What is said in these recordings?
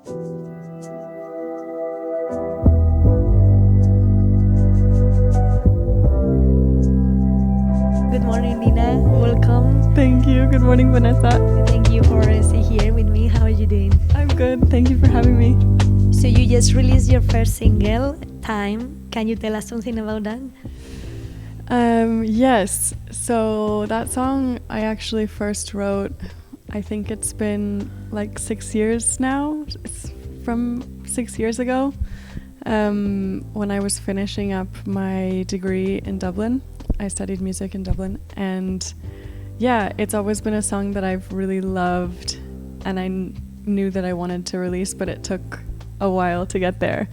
Good morning, Nina. Welcome. Thank you. Good morning, Vanessa. Thank you for staying here with me. How are you doing? I'm good. Thank you for having me. So you just released your first single, Time. Can you tell us something about that? Yes. So that song I actually first wrote, I think it's been like 6 years now. It's from 6 years ago, when I was finishing up my degree in Dublin. I studied music in Dublin, and yeah, it's always been a song that I've really loved, and I knew that I wanted to release, but it took a while to get there.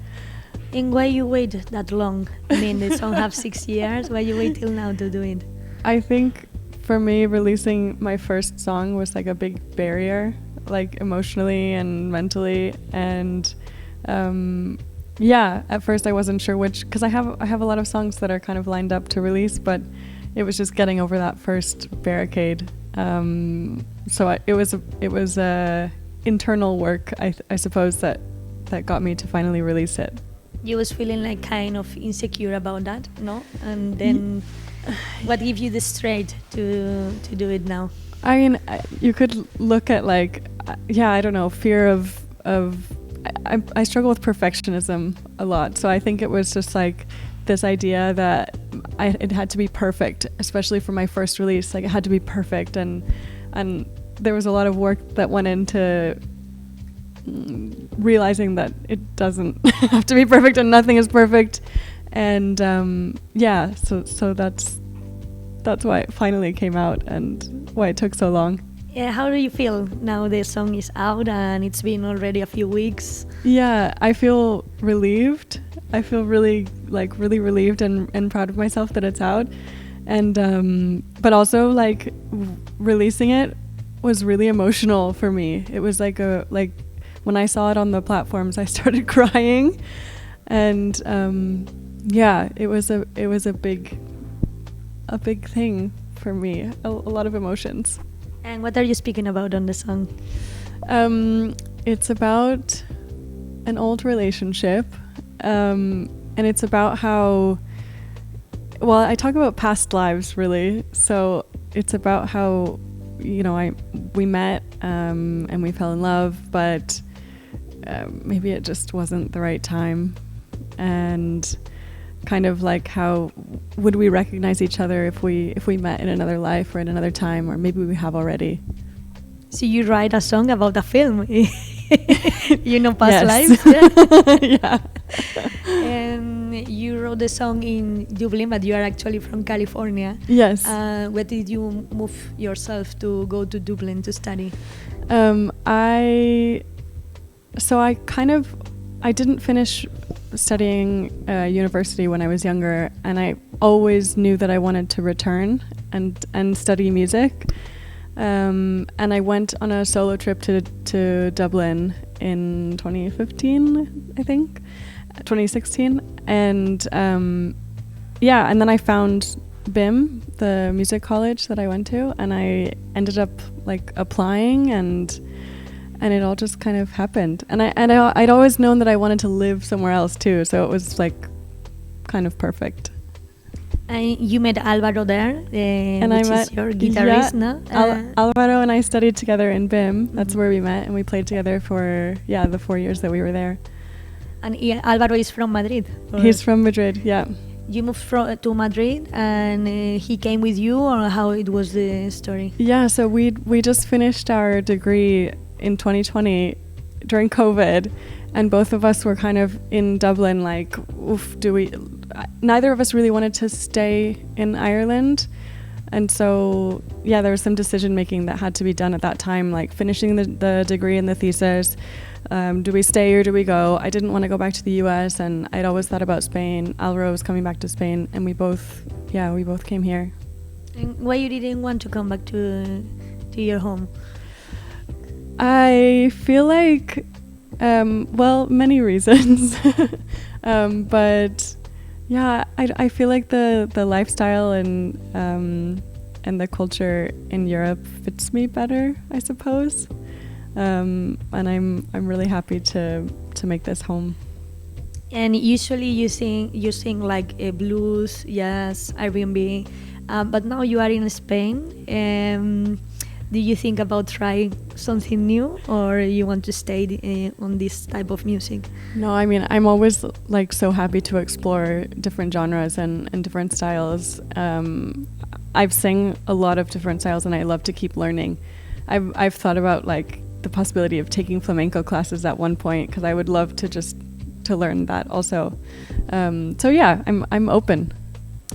And why you wait that long? I mean, the song have 6 years. Why you wait till now to do it? I think for me, releasing my first song was like a big barrier, like emotionally and mentally, and yeah, at first I wasn't sure which, because I have a lot of songs that are kind of lined up to release, but it was just getting over that first barricade. So it was internal work, I suppose, that got me to finally release it. You was feeling like kind of insecure about that, no? And then what gave you the strength to do it now? I mean, you could look at like, yeah, I don't know, fear of I struggle with perfectionism a lot. So I think it was just like this idea that it had to be perfect, especially for my first release. Like it had to be perfect, and there was a lot of work that went into realizing that it doesn't have to be perfect, and nothing is perfect. And yeah, so that's why it finally came out and why it took so long. Yeah, how do you feel now the song is out and it's been already a few weeks? Yeah, I feel relieved. I feel really relieved and proud of myself that it's out. And but also like releasing it was really emotional for me. It was like when I saw it on the platforms, I started crying. And yeah, it was a big thing for me. A lot of emotions. And what are you speaking about on the song? It's about an old relationship, and it's about how, well, I talk about past lives really. So it's about how, you know, we met and we fell in love, but maybe it just wasn't the right time, and kind of like how would we recognize each other if we met in another life or in another time, or maybe we have already. So you write a song about a film, you know, past Yes. lives. Yeah. And you wrote the song in Dublin, but you are actually from California. Yes. Where did you move yourself to go to Dublin to study? I didn't finish studying university when I was younger, and I always knew that I wanted to return and study music. And I went on a solo trip to Dublin in 2015, I think, 2016, and yeah, and then I found BIM, the music college that I went to, and I ended up like applying, and it all just kind of happened. And I'd always known that I wanted to live somewhere else too, so it was like kind of perfect. And you met Alvaro there, which is your guitarist, no? Alvaro and I studied together in BIM. That's where we met, and we played together for the 4 years that we were there. And Alvaro is from Madrid? He's from Madrid, yeah. You moved to Madrid, and he came with you, or how it was the story? Yeah, so we just finished our degree in 2020 during COVID, and both of us were kind of in Dublin like, oof, neither of us really wanted to stay in Ireland, and so yeah, there was some decision making that had to be done at that time, like finishing the degree and the thesis. Do we stay or do we go? I didn't want to go back to the US, and I'd always thought about Spain. Alvaro was coming back to Spain, and we both came here. And why you didn't want to come back to your home? I feel like, well, many reasons, but yeah, I feel like the lifestyle and the culture in Europe fits me better, I suppose. and I'm really happy to make this home. And usually you sing like a blues, jazz, R&B, but now you are in Spain. Do you think about trying something new, or you want to stay on this type of music? No, I mean, I'm always like so happy to explore different genres and different styles. I've sang a lot of different styles, and I love to keep learning. I've thought about like the possibility of taking flamenco classes at one point, because I would love to learn that also. So yeah, I'm open.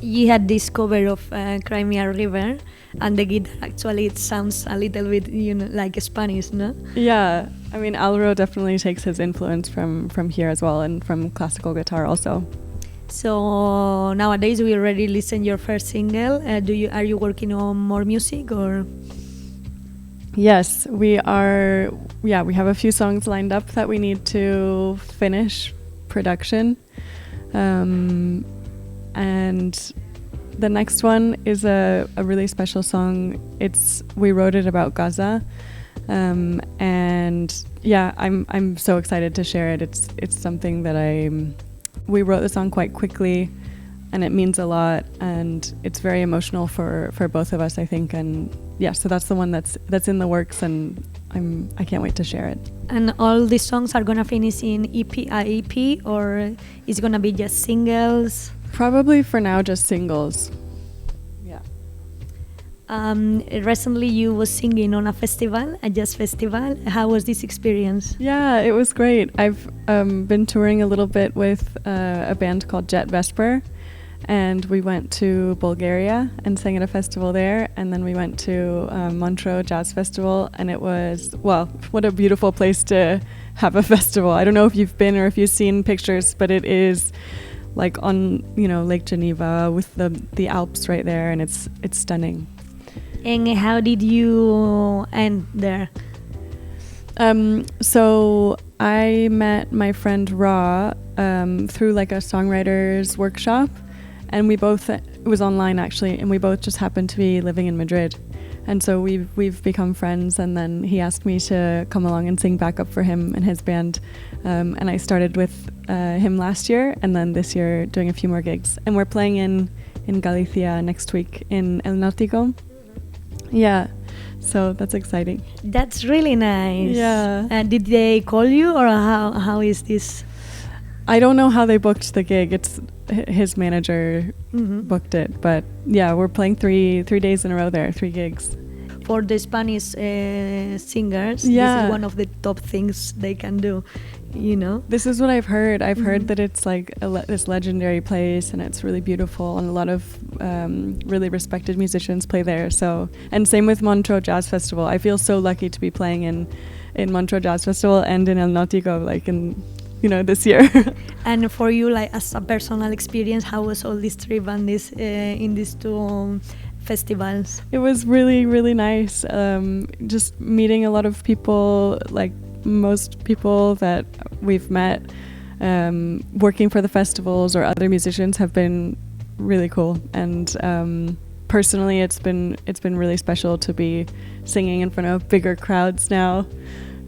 You had this cover of Crimea River, and the guitar actually it sounds a little bit, like Spanish, no? Yeah, I mean, Alvaro definitely takes his influence from here as well, and from classical guitar also. So nowadays we already listened your first single. Are you working on more music, or? Yes, we are. Yeah, we have a few songs lined up that we need to finish production. And the next one is a really special song. We wrote it about Gaza, and yeah, I'm so excited to share it. It's something that we wrote the song quite quickly, and it means a lot, and it's very emotional for both of us, I think. And yeah, so that's the one that's in the works, and I can't wait to share it. And all these songs are gonna finish in EP, or it's gonna be just singles? Probably for now, just singles. Yeah. Recently you was singing on a jazz festival. How was this experience? Yeah, it was great. I've been touring a little bit with a band called Jet Vesper, and we went to Bulgaria and sang at a festival there, and then we went to Montreux Jazz Festival, and it was, well, what a beautiful place to have a festival. I don't know if you've been or if you've seen pictures, but it is like on Lake Geneva with the Alps right there, and it's stunning. And how did you end there? So I met my friend Ra through like a songwriters workshop, and it was online actually, and we both just happened to be living in Madrid, and so we've become friends. And then he asked me to come along and sing backup for him and his band, and I started with him last year, and then this year doing a few more gigs, and we're playing in Galicia next week in El Náutico. Yeah, so that's exciting. That's really nice. Yeah. Did they call you, or how is this? I don't know how they booked the gig. It's his manager booked it, but yeah, we're playing three days in a row there, 3 gigs. For the Spanish singers, Yeah. This is one of the top things they can do, This is what I've heard. I've heard that it's like this legendary place, and it's really beautiful, and a lot of really respected musicians play there. So, and same with Montreux Jazz Festival. I feel so lucky to be playing in Montreux Jazz Festival and in El Náutico, like in this year. And for you, like as a personal experience, how was all this trip and this in these two festivals? It was really, really nice. Just meeting a lot of people, like most people that we've met, working for the festivals or other musicians have been really cool. And personally, it's been really special to be singing in front of bigger crowds now.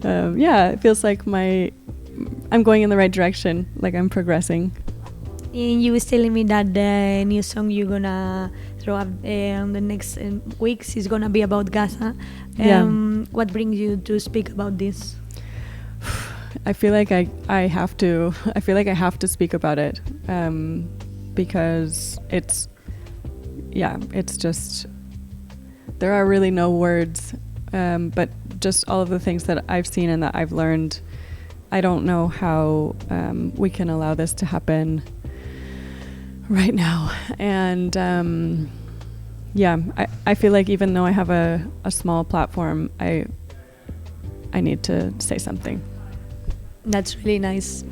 Yeah, it feels like I'm going in the right direction, like I'm progressing. And you was telling me that the new song you're gonna throw up on the next weeks is gonna be about Gaza. What brings you to speak about this? I feel like I have to. I feel like I have to speak about it because it's just there are really no words, but just all of the things that I've seen and that I've learned. I don't know how we can allow this to happen right now. And I feel like even though I have a small platform, I need to say something. That's really nice.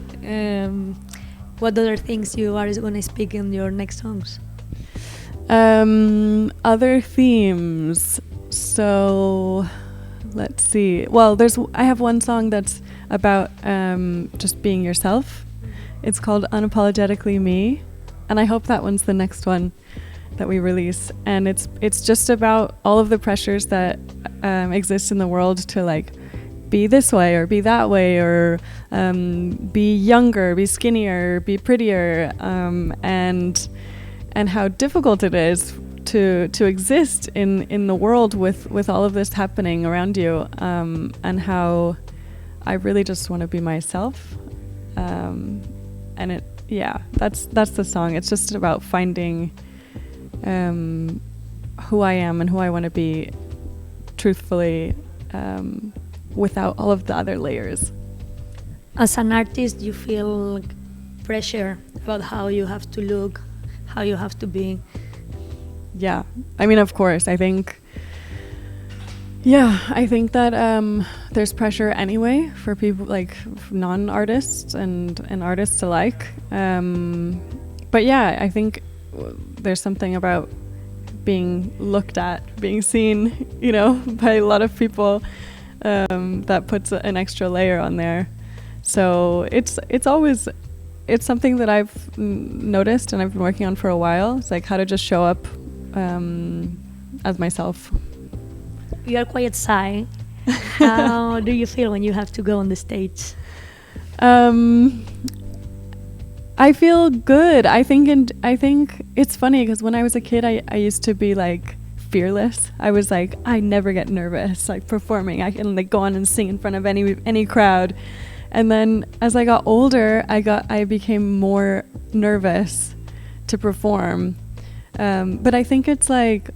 What other things you are going to speak in your next songs? Other themes. So let's see. Well, I have one song that's about just being yourself. It's called Unapologetically Me, and I hope that one's the next one that we release. And it's just about all of the pressures that exist in the world to like be this way or be that way, or be younger, be skinnier, be prettier, and how difficult it is to exist in the world with all of this happening around you, and how I really just want to be myself, and that's the song. It's just about finding who I am and who I want to be truthfully, without all of the other layers. As an artist, you feel pressure about how you have to look, how you have to be. Yeah, I mean, of course, I think that there's pressure anyway for people, like non-artists and artists alike. But yeah, I think there's something about being looked at, being seen, by a lot of people, that puts an extra layer on there. So it's something that I've noticed and I've been working on for a while. It's like how to just show up as myself. You are quite shy. How do you feel when you have to go on the stage? I feel good. I think it's funny because when I was a kid, I used to be like fearless. I was like, I never get nervous like performing. I can like go on and sing in front of any crowd. And then as I got older, I became more nervous to perform. But I think it's like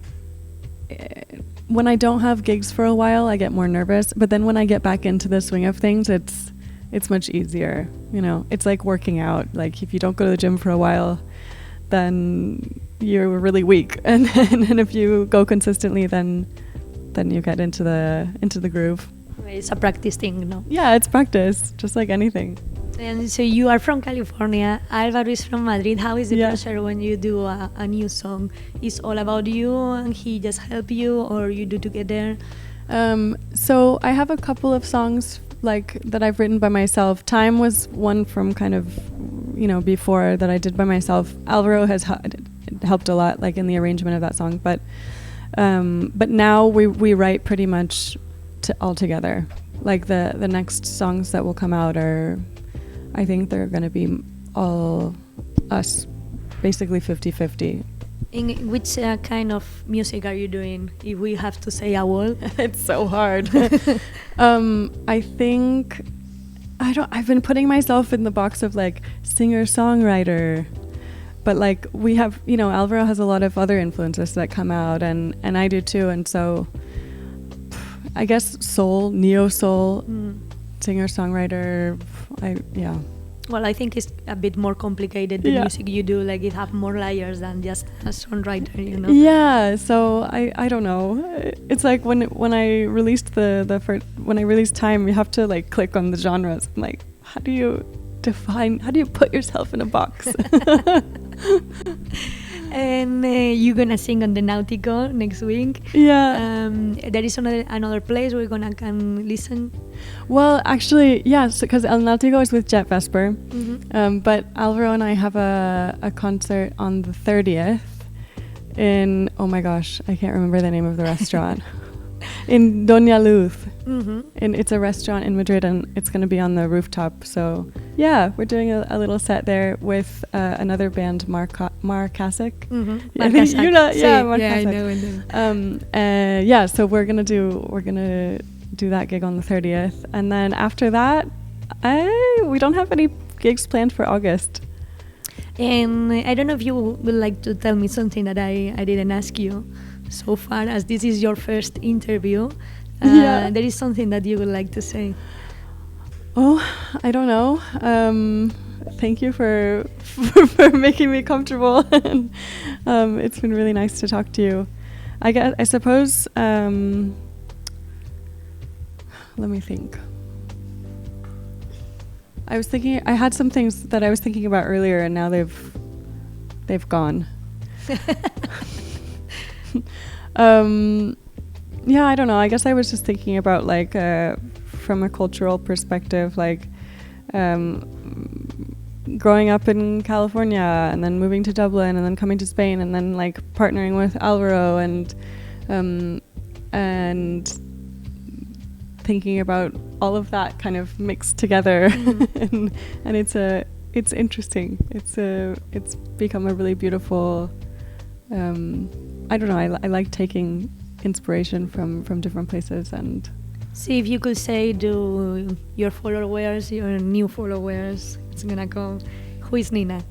when I don't have gigs for a while, I get more nervous. But then when I get back into the swing of things, it's much easier. It's like working out. Like if you don't go to the gym for a while, then you're really weak. And if you go consistently, then you get into the groove. It's a practice thing, no? Yeah, it's practice, just like anything. And so you are from California, Álvaro is from Madrid. How is the pressure when you do a new song? Is all about you and he just help you, or you do together? So I have a couple of songs like that I've written by myself. Time was one from kind of, before that I did by myself. Álvaro has helped a lot, like in the arrangement of that song. But now we write pretty much all together. Like the next songs that will come out I think they're going to be all us, basically 50-50. In which kind of music are you doing, if we have to say a word? It's so hard. I think I've been putting myself in the box of like singer-songwriter, but like we have, Álvaro has a lot of other influences that come out, and I do too, and so I guess soul, neo-soul, singer-songwriter, Well, I think it's a bit more complicated, the music you do, like it have more layers than just a songwriter, Yeah, so I don't know. It's like when I released when I released Time, you have to like click on the genres. I'm like, how do you put yourself in a box? And you're gonna sing on the Nautico next week. Yeah. There is another place we're gonna can listen. Well, actually, yes, because El Nautico is with Jet Vesper. But Álvaro and I have a concert on the 30th in, oh my gosh, I can't remember the name of the restaurant. In Doña Luz. And it's a restaurant in Madrid, and it's going to be on the rooftop. So yeah, we're doing a little set there with another band, Mar Kasich. Mar Kasich. Mar Kasich. I know. So we're gonna do that gig on the 30th, and then after that, we don't have any gigs planned for August. And I don't know if you would like to tell me something that I didn't ask you so far, as this is your first interview. There is something that you would like to say. Oh, I don't know. Thank you for making me comfortable. It's been really nice to talk to you. I suppose. Let me think. I had some things that I was thinking about earlier, and now they've gone. I don't know. I guess I was just thinking about like from a cultural perspective, like growing up in California and then moving to Dublin and then coming to Spain and then like partnering with Álvaro and thinking about all of that kind of mixed together, and it's interesting. It's become a really beautiful. I don't know. I like taking inspiration from different places and. See if you could say to your followers, your new followers, it's gonna come. Who is Nina?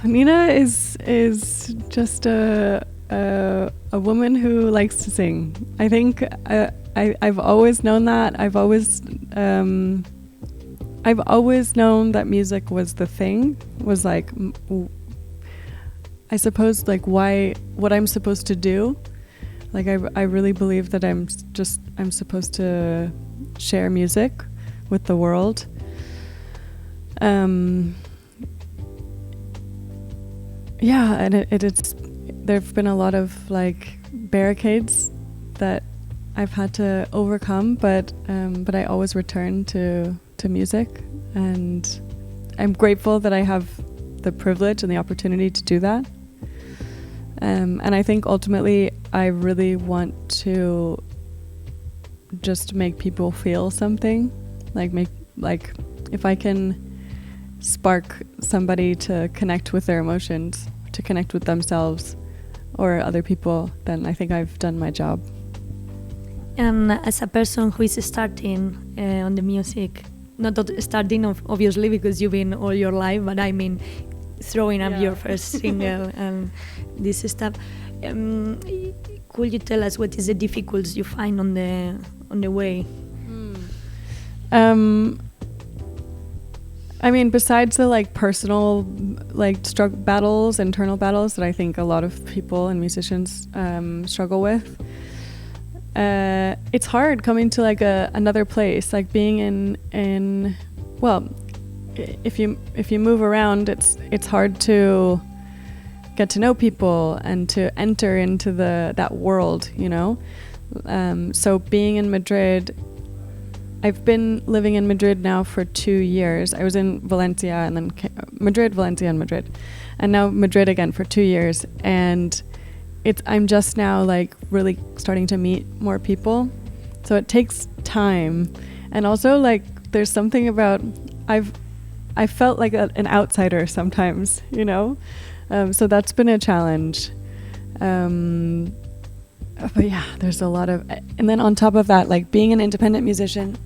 Nina is just a woman who likes to sing. I think I've always known that. I've always known that music was the thing. Was like, I suppose, like what I'm supposed to do. Like I really believe that I'm supposed to share music with the world. Yeah, and it's there've been a lot of like barricades that I've had to overcome, but I always return to music, and I'm grateful that I have the privilege and the opportunity to do that. And I think ultimately I really want to just make people feel something, like if I can spark somebody to connect with their emotions, to connect with themselves or other people, then I think I've done my job. And as a person who is starting on the music, not starting obviously because you've been all your life, but I mean throwing up your first single and this stuff, could you tell us what is the difficulties you find on the way? I mean, besides the like personal like battles, internal battles that I think a lot of people and musicians struggle with, it's hard coming to like another place, like being in well, if you move around, it's hard to get to know people and to enter into that world, you know. So being in Madrid, I've been living in Madrid now for 2 years. I was in Valencia and then Madrid, Valencia, and Madrid, and now Madrid again for 2 years. And I'm just now like really starting to meet more people, so it takes time. And also like there's something about I felt like an outsider sometimes, you know. So that's been a challenge. But yeah, there's a lot of, and then on top of that, like being an independent musician,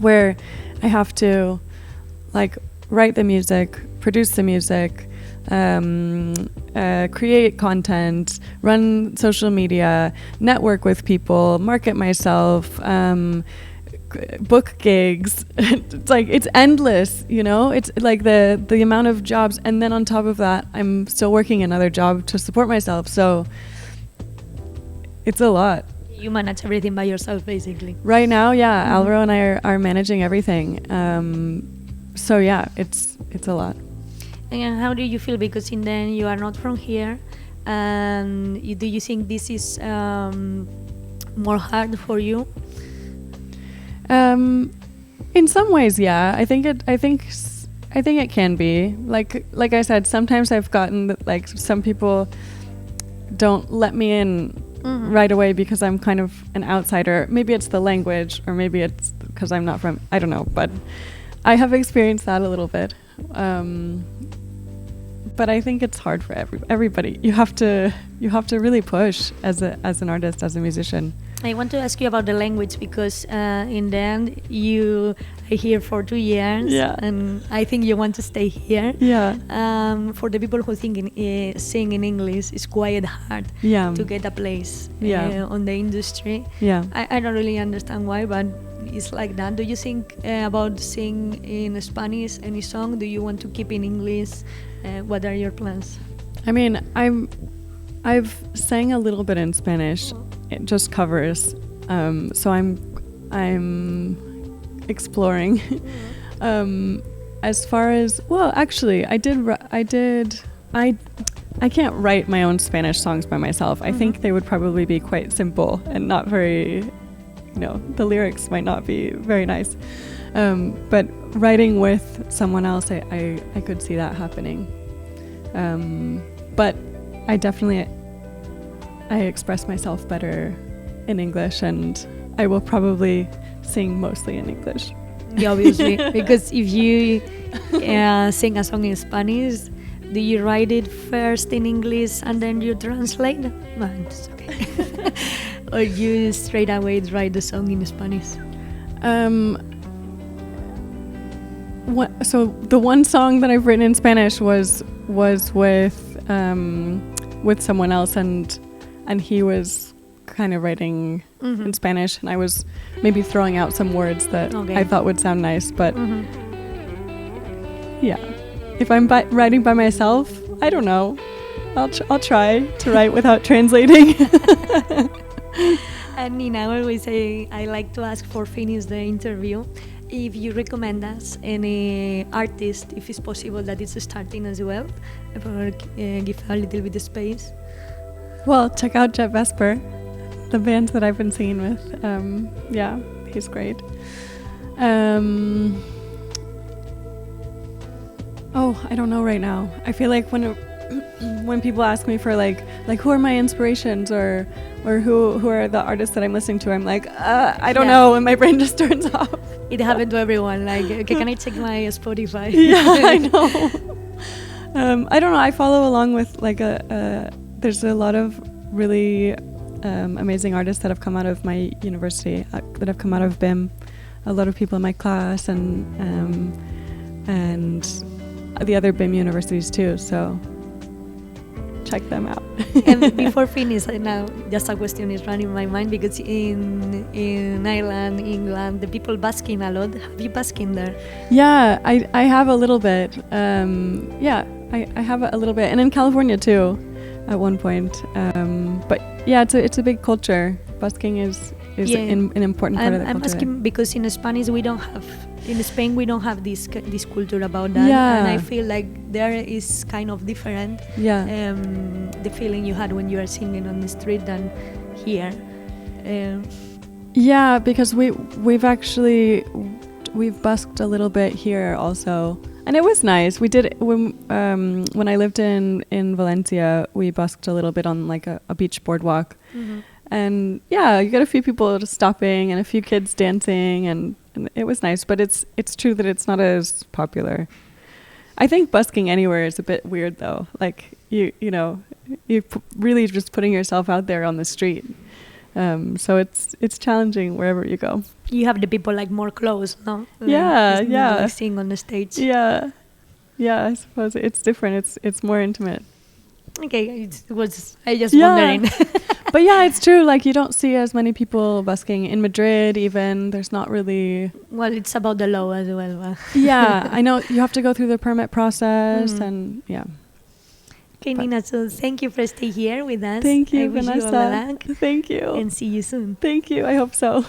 where I have to like write the music, produce the music, create content, run social media, network with people, market myself, book gigs. It's like, it's endless, you know. It's like the amount of jobs, and then on top of that, I'm still working another job to support myself. So it's a lot. You manage everything by yourself, basically. Right now, yeah. Mm-hmm. Alvaro and I are managing everything. So yeah, it's a lot. And how do you feel? Because in the end, you are not from here. And do you think this is more hard for you? In some ways, yeah. I think it can be. Like I said, sometimes I've gotten that, like, some people don't let me in right away because I'm kind of an outsider. Maybe it's the language, or maybe it's because I'm not from, I don't know, but I have experienced that a little bit. But I think it's hard for everybody. You have to really push as an artist, as a musician. I want to ask you about the language because in the end you are here for 2 years, and I think you want to stay here. Yeah. For the people who think sing in English, it's quite hard to get a place on the industry. Yeah. I don't really understand why, but it's like that. Do you think about sing in Spanish any song? Do you want to keep in English? What are your plans? I mean, I've sang a little bit in Spanish. It just covers, so I'm exploring. As far as, well, actually, I can't write my own Spanish songs by myself. I think they would probably be quite simple and not very, the lyrics might not be very nice. But writing with someone else, I could see that happening. But I definitely I express myself better in English, and I will probably sing mostly in English. Yeah, obviously, because if you sing a song in Spanish, do you write it first in English and then you translate? No, it's okay. Or you straight away write the song in Spanish? So the one song that I've written in Spanish was with someone else, and he was kind of writing in Spanish, and I was maybe throwing out some words that I thought would sound nice, but yeah, if I'm writing by myself, I don't know. I'll try to write without translating. And Nina, always I like to ask for finish the interview if you recommend us any artist, if it's possible that it's starting as well, or give a little bit of space. Well, check out Jet Vesper, the bands that I've been singing with. Yeah, he's great. I don't know right now. I feel like when people ask me for like who are my inspirations or who are the artists that I'm listening to, I'm like, I don't know, and my brain just turns off. It happened to everyone. Like, okay, can I check my Spotify? Yeah, I know. I don't know. I follow along with like there's a lot of really amazing artists that have come out of my university, that have come out of BIM. A lot of people in my class and the other BIM universities too. So check them out. And before finish, now just a question is running in my mind, because in Ireland, England, the people basking a lot. Have you basking there? Yeah, I have a little bit. I have a little bit, and in California too, at one point. But yeah, it's a big culture. Busking is an important part of the culture. I'm asking because in Spanish we don't have. In Spain, we don't have this culture about that, yeah. And I feel like there is kind of different. Yeah. The feeling you had when you are singing on the street than here. Yeah, because we've busked a little bit here also, and it was nice. We did when I lived in Valencia. We busked a little bit on like a beach boardwalk, and yeah, you got a few people stopping and a few kids dancing and it was nice, but it's true that it's not as popular. I think busking anywhere is a bit weird though. Like you really just putting yourself out there on the street. So it's challenging wherever you go. You have the people like more close, no? Yeah, yeah. Like sing on the stage. Yeah, yeah. I suppose it's different. It's more intimate. Okay, I just wondering. But yeah, it's true. Like you don't see as many people busking in Madrid. Even there's not really. Well, it's about the law as well. Yeah, I know you have to go through the permit process, and yeah. Okay, Nina. So thank you for staying here with us. Thank you, I wish Vanessa. you all the luck. Thank you. And see you soon. Thank you. I hope so.